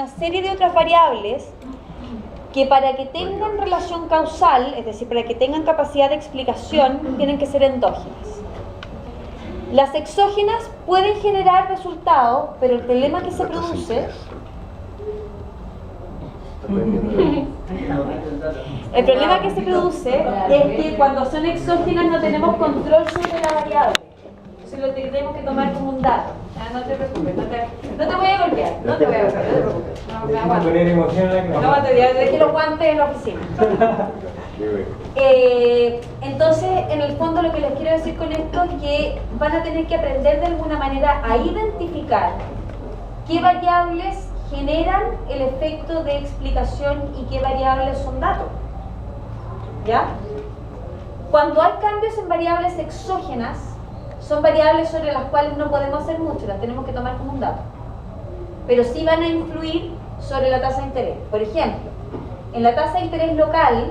una serie de otras variables que para que tengan relación causal, es decir, para que tengan capacidad de explicación, tienen que ser endógenas. Las exógenas pueden generar resultados, pero el problema que se produce... El problema que se produce es que cuando son exógenas no tenemos control sobre la variable. Entonces lo tenemos que tomar como un dato. No te preocupes, no te voy a golpear, no te preocupes. No me aguanto. No, te dejé los guantes en la oficina. Entonces, en el fondo lo que les quiero decir con esto es que van a tener que aprender de alguna manera a identificar qué variables generan el efecto de explicación y qué variables son datos. ¿Ya? Cuando hay cambios en variables exógenas, son variables sobre las cuales no podemos hacer mucho, las tenemos que tomar como un dato. Pero sí van a influir sobre la tasa de interés. Por ejemplo, en la tasa de interés local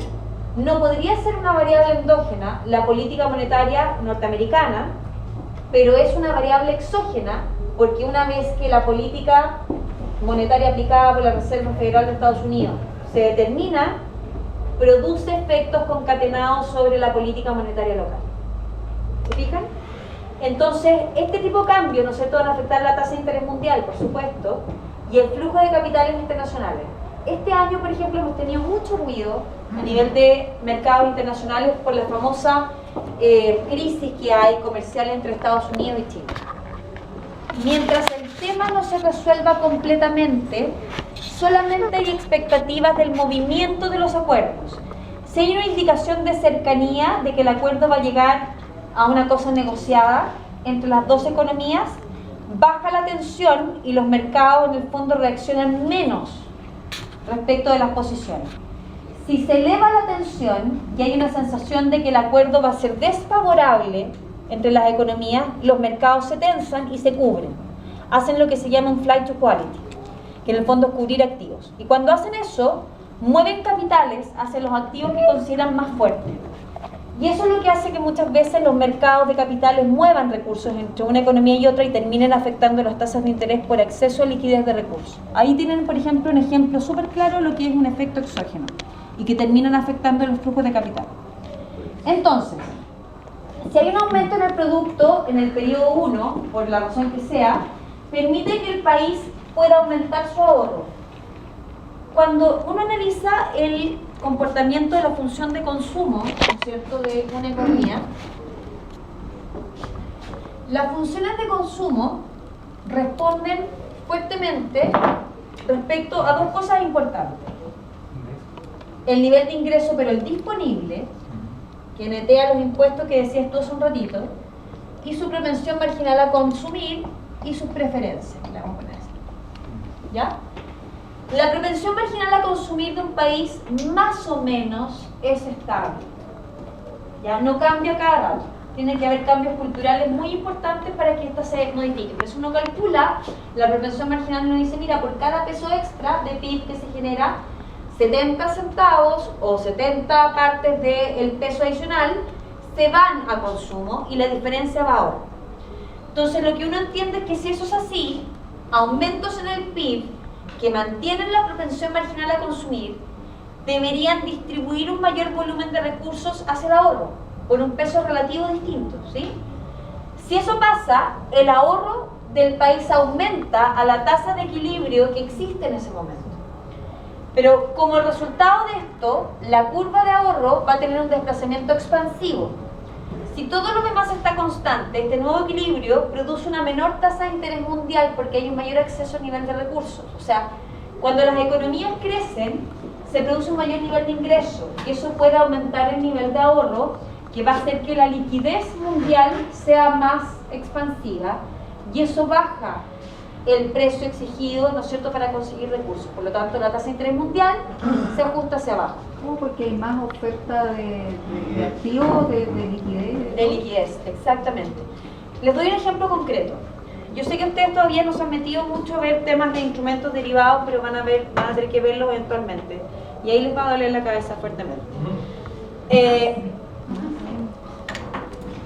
no podría ser una variable endógena la política monetaria norteamericana, pero es una variable exógena porque una vez que la política monetaria aplicada por la Reserva Federal de Estados Unidos se determina, produce efectos concatenados sobre la política monetaria local. ¿Se fijan? Entonces, este tipo de cambios, ¿no es cierto?, van a afectar la tasa de interés mundial, por supuesto, y el flujo de capitales internacionales. Este año, por ejemplo, hemos tenido mucho ruido a nivel de mercados internacionales por la famosa crisis que hay comercial entre Estados Unidos y China. Mientras el tema no se resuelva completamente, solamente hay expectativas del movimiento de los acuerdos. Si hay una indicación de cercanía de que el acuerdo va a llegar a una cosa negociada entre las dos economías, baja la tensión y los mercados en el fondo reaccionan menos respecto de las posiciones. Si se eleva la tensión y hay una sensación de que el acuerdo va a ser desfavorable entre las economías, los mercados se tensan y se cubren. Hacen lo que se llama un flight to quality, que en el fondo es cubrir activos. Y cuando hacen eso, mueven capitales hacia los activos que consideran más fuertes. Y eso es lo que hace que muchas veces los mercados de capitales muevan recursos entre una economía y otra y terminen afectando las tasas de interés por exceso de liquidez de recursos. Ahí tienen, por ejemplo, un ejemplo súper claro de lo que es un efecto exógeno y que terminan afectando los flujos de capital. Entonces, si hay un aumento en el producto en el periodo 1, por la razón que sea, permite que el país pueda aumentar su ahorro. Cuando uno analiza el comportamiento de la función de consumo, ¿no es cierto?, de una economía, las funciones de consumo responden fuertemente respecto a dos cosas importantes. El nivel de ingreso, pero el disponible, que netea los impuestos que decías tú hace un ratito, y su propensión marginal a consumir y sus preferencias. La vamos a poner así. ¿Ya? La propensión marginal a consumir de un país más o menos es estable. ¿Ya? No cambia cada rato. Tiene que haber cambios culturales muy importantes para que esta se modifique. Por eso uno calcula la propensión marginal y uno dice, mira, por cada peso extra de PIB que se genera, 70 centavos o 70 partes del peso adicional se van a consumo y la diferencia va a ahorro. Entonces lo que uno entiende es que si eso es así, aumentos en el PIB que mantienen la propensión marginal a consumir deberían distribuir un mayor volumen de recursos hacia el ahorro por un peso relativo distinto, ¿sí? Si eso pasa, el ahorro del país aumenta a la tasa de equilibrio que existe en ese momento. Pero como resultado de esto, la curva de ahorro va a tener un desplazamiento expansivo. Si todo lo demás está constante, este nuevo equilibrio produce una menor tasa de interés mundial porque hay un mayor acceso a nivel de recursos. O sea, cuando las economías crecen, se produce un mayor nivel de ingreso y eso puede aumentar el nivel de ahorro, que va a hacer que la liquidez mundial sea más expansiva y eso baja el precio exigido, ¿no es cierto?, para conseguir recursos. Por lo tanto, la tasa de interés mundial se ajusta hacia abajo. ¿Cómo? Porque hay más oferta de activos, de liquidez. De liquidez, exactamente. Les doy un ejemplo concreto. Yo sé que ustedes todavía no se han metido mucho a ver temas de instrumentos derivados, pero van a tener que verlos eventualmente. Y ahí les va a doler la cabeza fuertemente.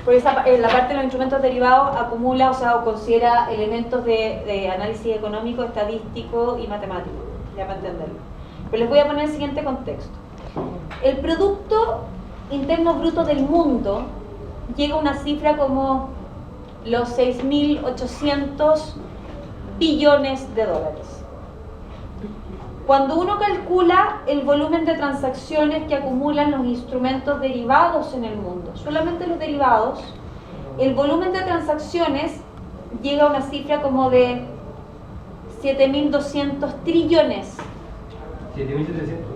Porque la parte de los instrumentos derivados acumula, o considera elementos de análisis económico, estadístico y matemático. ya para entenderlo. Pero les voy a poner el siguiente contexto. El Producto Interno Bruto del mundo llega a una cifra como los 6.800 billones de dólares. Cuando uno calcula el volumen de transacciones que acumulan los instrumentos derivados en el mundo, solamente los derivados, el volumen de transacciones llega a una cifra como de 7.200 trillones. 7.700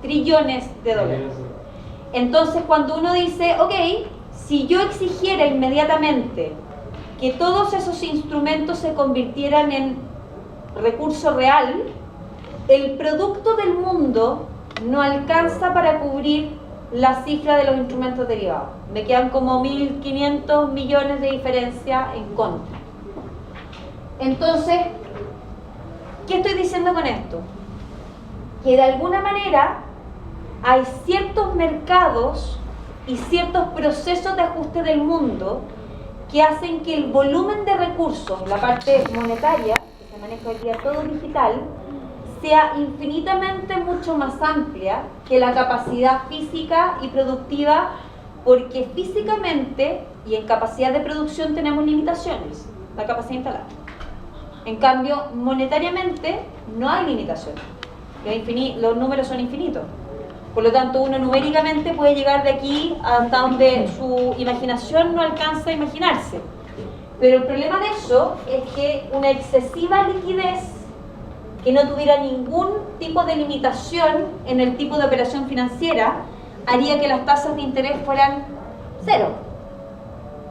trillones de dólares. Entonces, cuando uno dice, ok, si yo exigiera inmediatamente que todos esos instrumentos se convirtieran en recurso real, el producto del mundo no alcanza para cubrir la cifra de los instrumentos derivados. Me quedan como 1.500 millones de diferencia en contra. Entonces, ¿qué estoy diciendo con esto? Que de alguna manera hay ciertos mercados y ciertos procesos de ajuste del mundo que hacen que el volumen de recursos, la parte monetaria, que se maneja hoy día todo digital, sea infinitamente mucho más amplia que la capacidad física y productiva, porque físicamente y en capacidad de producción tenemos limitaciones, la capacidad instalada. En cambio, monetariamente no hay limitaciones, los números son infinitos. Por lo tanto, uno numéricamente puede llegar de aquí hasta donde su imaginación no alcanza a imaginarse. Pero el problema de eso es que una excesiva liquidez que no tuviera ningún tipo de limitación en el tipo de operación financiera haría que las tasas de interés fueran cero.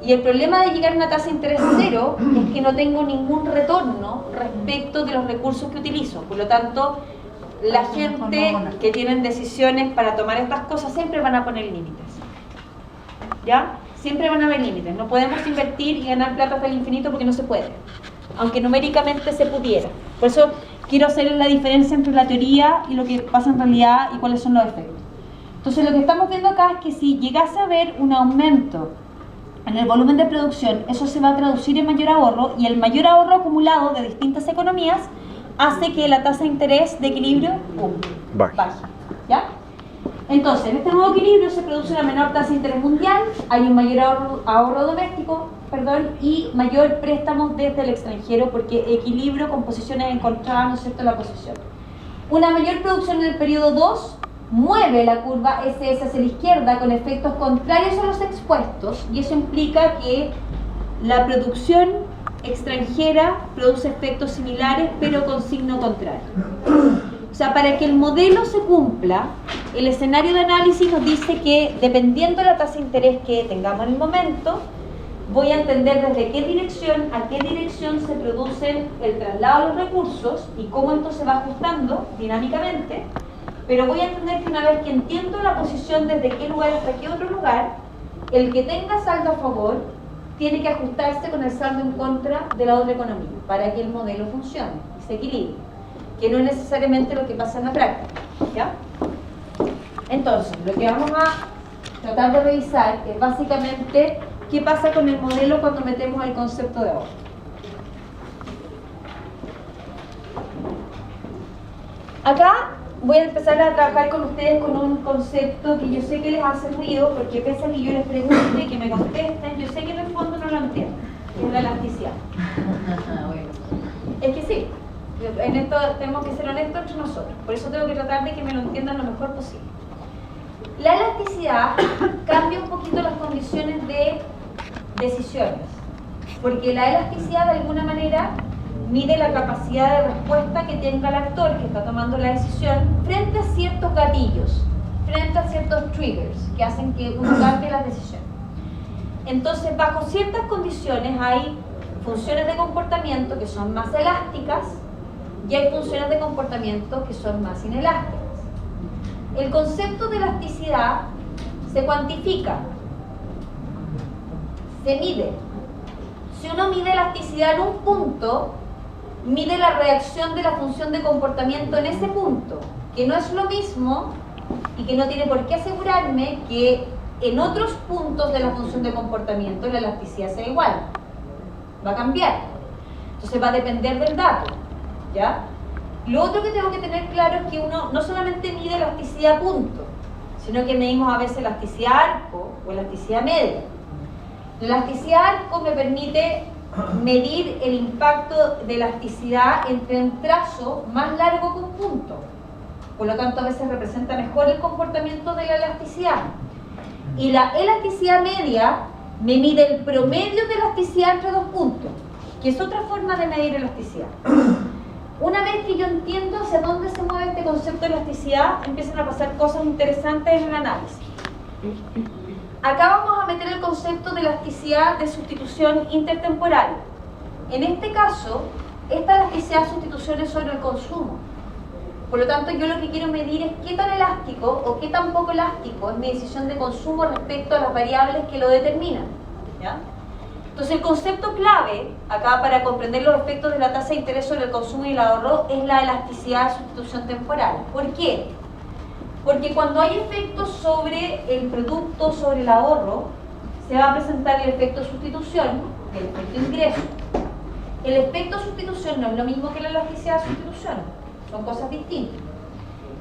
Y el problema de llegar a una tasa de interés cero es que no tengo ningún retorno respecto de los recursos que utilizo. Por lo tanto, la gente que tienen decisiones para tomar estas cosas siempre van a poner límites. ¿Ya? Siempre van a haber límites. No podemos invertir y ganar plata hasta el infinito porque no se puede, aunque numéricamente se pudiera. Por eso quiero hacer la diferencia entre la teoría y lo que pasa en realidad y cuáles son los efectos. Entonces, lo que estamos viendo acá es que si llegase a haber un aumento en el volumen de producción, eso se va a traducir en mayor ahorro, y el mayor ahorro acumulado de distintas economías hace que la tasa de interés de equilibrio baje. ¿Ya? Entonces, en este nuevo equilibrio se produce una menor tasa de interés mundial, hay un mayor ahorro doméstico, y mayor préstamos desde el extranjero, porque equilibrio con posiciones encontradas, ¿no es cierto?, la posición. Una mayor producción en el periodo 2 mueve la curva SS hacia la izquierda con efectos contrarios a los expuestos, y eso implica que la producción extranjera produce efectos similares pero con signo contrario. O sea, para que el modelo se cumpla, el escenario de análisis nos dice que dependiendo de la tasa de interés que tengamos en el momento, voy a entender desde qué dirección a qué dirección se produce el traslado de los recursos y cómo esto se va ajustando dinámicamente, pero voy a entender que una vez que entiendo la posición desde qué lugar hasta qué otro lugar, el que tenga saldo a favor tiene que ajustarse con el saldo en contra de la otra economía para que el modelo funcione y se equilibre, que no es necesariamente lo que pasa en la práctica, ¿ya? Entonces, lo que vamos a tratar de revisar es básicamente qué pasa con el modelo cuando metemos el concepto de ahorro. Acá voy a empezar a trabajar con ustedes con un concepto que yo sé que les hace ruido, porque pese a que yo les pregunte y que me contesten, yo sé que en el fondo no lo entienden, que es la elasticidad. Es que sí, en esto tenemos que ser honestos entre nosotros, por eso tengo que tratar de que me lo entiendan lo mejor posible. La elasticidad cambia un poquito las condiciones de decisiones, porque la elasticidad de alguna manera mide la capacidad de respuesta que tenga el actor que está tomando la decisión frente a ciertos gatillos, frente a ciertos triggers que hacen que uno cambie las decisiones. Entonces, bajo ciertas condiciones hay funciones de comportamiento que son más elásticas y hay funciones de comportamiento que son más inelásticas. El concepto de elasticidad se cuantifica, se mide. Si uno mide elasticidad en un punto, mide la reacción de la función de comportamiento en ese punto, que no es lo mismo y que no tiene por qué asegurarme que en otros puntos de la función de comportamiento la elasticidad sea igual. Va a cambiar. Entonces va a depender del dato, ¿ya? Lo otro que tengo que tener claro es que uno no solamente mide elasticidad punto, sino que medimos a veces elasticidad arco o elasticidad media. La elasticidad arco me permite medir el impacto de elasticidad entre un trazo más largo que un punto. Por lo tanto, a veces representa mejor el comportamiento de la elasticidad. Y la elasticidad media me mide el promedio de elasticidad entre dos puntos, que es otra forma de medir elasticidad. Una vez que yo entiendo hacia dónde se mueve este concepto de elasticidad, empiezan a pasar cosas interesantes en el análisis. Acá vamos a meter el concepto de elasticidad de sustitución intertemporal. En este caso, esta elasticidad de sustitución es sobre el consumo. Por lo tanto, yo lo que quiero medir es qué tan elástico o qué tan poco elástico es mi decisión de consumo respecto a las variables que lo determinan, ¿ya? Entonces, el concepto clave, acá para comprender los efectos de la tasa de interés sobre el consumo y el ahorro, es la elasticidad de sustitución temporal. ¿Por qué? Porque cuando hay efectos sobre el producto, sobre el ahorro, se va a presentar el efecto de sustitución, el efecto de ingreso. El efecto de sustitución no es lo mismo que la elasticidad de sustitución, son cosas distintas.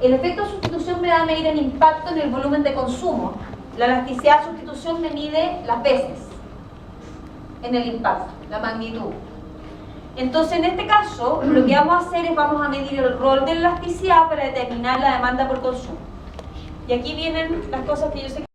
El efecto de sustitución me da a medir el impacto en el volumen de consumo. La elasticidad de sustitución me mide las veces en el impacto, la magnitud. Entonces, en este caso, lo que vamos a hacer es vamos a medir el rol de la elasticidad para determinar la demanda por consumo. Y aquí vienen las cosas que yo sé que